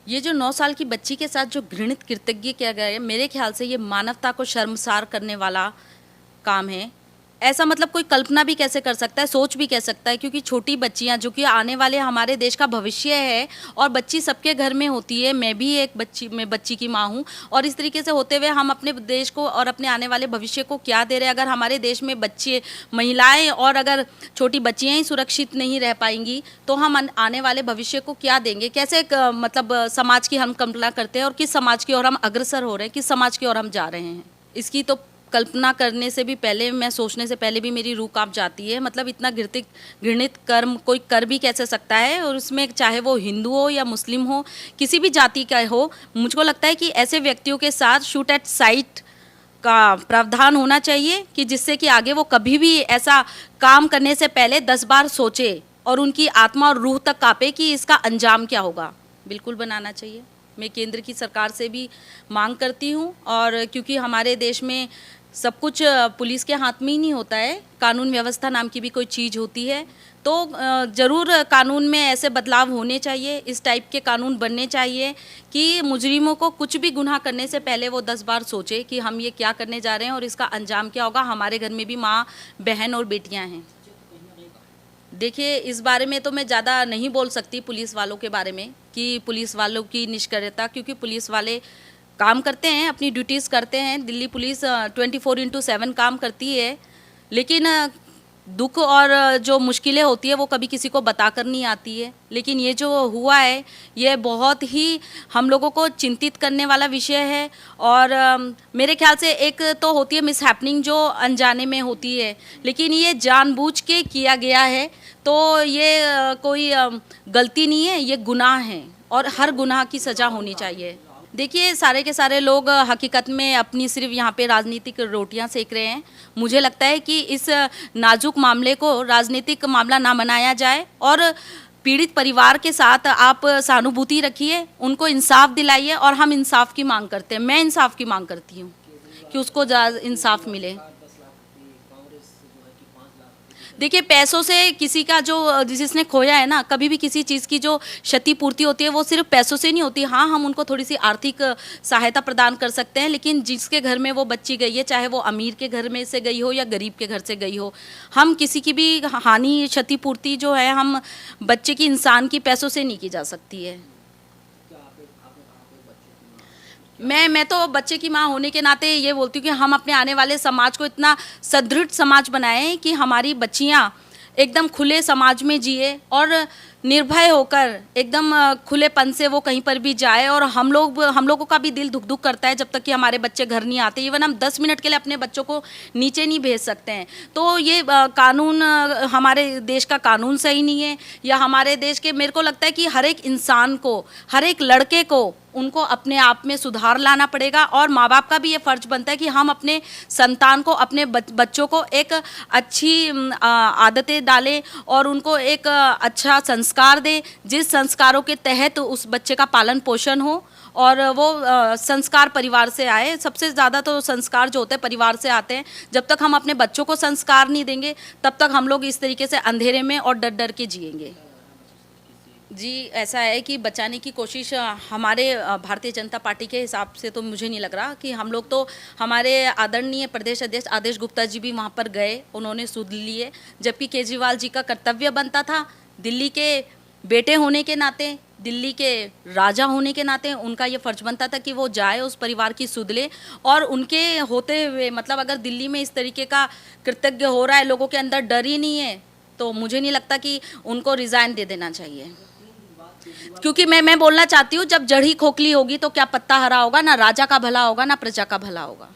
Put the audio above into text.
ये जो 9 साल की बच्ची के साथ जो घृणित कृतज्ञ किया गया है, मेरे ख्याल से ये मानवता को शर्मसार करने वाला काम है। ऐसा मतलब कोई कल्पना भी कैसे कर सकता है, सोच भी कह सकता है, क्योंकि छोटी बच्चियां जो कि आने वाले हमारे देश का भविष्य है और बच्ची सबके घर में होती है। मैं भी एक बच्ची की माँ हूँ और इस तरीके से होते हुए हम अपने देश को और अपने आने वाले भविष्य को क्या दे रहे हैं। अगर हमारे देश में बच्चे, महिलाएं और अगर छोटी बच्चियां ही सुरक्षित नहीं रह पाएंगी तो हम आने वाले भविष्य को क्या देंगे। कैसे मतलब समाज की हम कल्पना करते हैं और किस समाज की ओर हम अग्रसर हो रहे हैं, किस समाज की ओर हम जा रहे हैं। इसकी तो कल्पना करने से भी पहले, मैं सोचने से पहले भी मेरी रूह कांप जाती है। मतलब इतना घृणित कर्म कोई कर भी कैसे सकता है, और उसमें चाहे वो हिंदू हो या मुस्लिम हो, किसी भी जाति का हो। मुझको लगता है कि ऐसे व्यक्तियों के साथ शूट एट साइट का प्रावधान होना चाहिए कि जिससे कि आगे वो कभी भी ऐसा काम करने से पहले 10 बार सोचे और उनकी आत्मा और रूह तक कांपे कि इसका अंजाम क्या होगा। बिल्कुल बनाना चाहिए। मैं केंद्र की सरकार से भी मांग करती हूँ, और क्योंकि हमारे देश में सब कुछ पुलिस के हाथ में ही नहीं होता है, कानून व्यवस्था नाम की भी कोई चीज़ होती है। तो ज़रूर कानून में ऐसे बदलाव होने चाहिए, इस टाइप के कानून बनने चाहिए कि मुजरिमों को कुछ भी गुनाह करने से पहले वो 10 बार सोचे कि हम ये क्या करने जा रहे हैं और इसका अंजाम क्या होगा। हमारे घर में भी माँ, बहन और बेटियाँ हैं। देखिए, इस बारे में तो मैं ज़्यादा नहीं बोल सकती पुलिस वालों के बारे में कि पुलिस वालों की निष्क्रियता, क्योंकि पुलिस वाले काम करते हैं, अपनी ड्यूटीज़ करते हैं। दिल्ली पुलिस 24/7 काम करती है, लेकिन दुख और जो मुश्किलें होती है वो कभी किसी को बताकर नहीं आती है। लेकिन ये जो हुआ है ये बहुत ही हम लोगों को चिंतित करने वाला विषय है। और मेरे ख्याल से एक तो होती है मिस हैपनिंग जो अनजाने में होती है, लेकिन ये जानबूझ के किया गया है। तो ये कोई गलती नहीं है, ये गुनाह है और हर गुनाह की सज़ा होनी चाहिए। देखिए, सारे के सारे लोग हकीकत में अपनी सिर्फ यहाँ पे राजनीतिक रोटियां सेक रहे हैं। मुझे लगता है कि इस नाजुक मामले को राजनीतिक मामला ना बनाया जाए और पीड़ित परिवार के साथ आप सहानुभूति रखिए, उनको इंसाफ दिलाइए। और हम इंसाफ की मांग करते हैं, मैं इंसाफ की मांग करती हूँ कि उसको इंसाफ मिले। देखिए, पैसों से किसी का जो जिसने खोया है ना, कभी भी किसी चीज़ की जो क्षतिपूर्ति होती है वो सिर्फ पैसों से नहीं होती। हाँ, हम उनको थोड़ी सी आर्थिक सहायता प्रदान कर सकते हैं, लेकिन जिसके घर में वो बच्ची गई है, चाहे वो अमीर के घर में से गई हो या गरीब के घर से गई हो, हम किसी की भी हानि, क्षतिपूर्ति जो है हम बच्चे की, इंसान की पैसों से नहीं की जा सकती है। मैं तो बच्चे की माँ होने के नाते ये बोलती हूँ कि हम अपने आने वाले समाज को इतना सुदृढ़ समाज बनाएं कि हमारी बच्चियाँ एकदम खुले समाज में जिए और निर्भय होकर एकदम खुलेपन से वो कहीं पर भी जाए। और हम लोगों का भी दिल धुक धुक करता है जब तक कि हमारे बच्चे घर नहीं आते। इवन हम 10 मिनट के लिए अपने बच्चों को नीचे नहीं भेज सकते हैं। तो ये कानून, हमारे देश का कानून सही नहीं है, या हमारे देश के, मेरे को लगता है कि हर एक इंसान को, हर एक लड़के को उनको अपने आप में सुधार लाना पड़ेगा। और माँ बाप का भी ये फ़र्ज बनता है कि हम अपने संतान को, अपने बच्चों को एक अच्छी आदतें डालें और उनको एक अच्छा संस्कार दें, जिस संस्कारों के तहत उस बच्चे का पालन पोषण हो और वो संस्कार परिवार से आए। सबसे ज़्यादा तो संस्कार जो होते हैं परिवार से आते हैं। जब तक हम अपने बच्चों को संस्कार नहीं देंगे तब तक हम लोग इस तरीके से अंधेरे में और डर डर के जिएंगे। जी, ऐसा है कि बचाने की कोशिश हमारे भारतीय जनता पार्टी के हिसाब से तो मुझे नहीं लग रहा कि हम लोग, तो हमारे आदरणीय प्रदेश अध्यक्ष आदेश गुप्ता जी भी वहाँ पर गए, उन्होंने सुध लिए। जबकि केजरीवाल जी का कर्तव्य बनता था, दिल्ली के बेटे होने के नाते, दिल्ली के राजा होने के नाते उनका ये फ़र्ज बनता था कि वो जाए, उस परिवार की सुध ले। और उनके होते हुए, मतलब अगर दिल्ली में इस तरीके का कृतज्ञ हो रहा है, लोगों के अंदर डर ही नहीं है, तो मुझे नहीं लगता कि उनको रिज़ाइन दे देना चाहिए। क्योंकि मैं बोलना चाहती हूँ, जब जड़ ही खोखली होगी तो क्या पत्ता हरा होगा? ना राजा का भला होगा, ना प्रजा का भला होगा।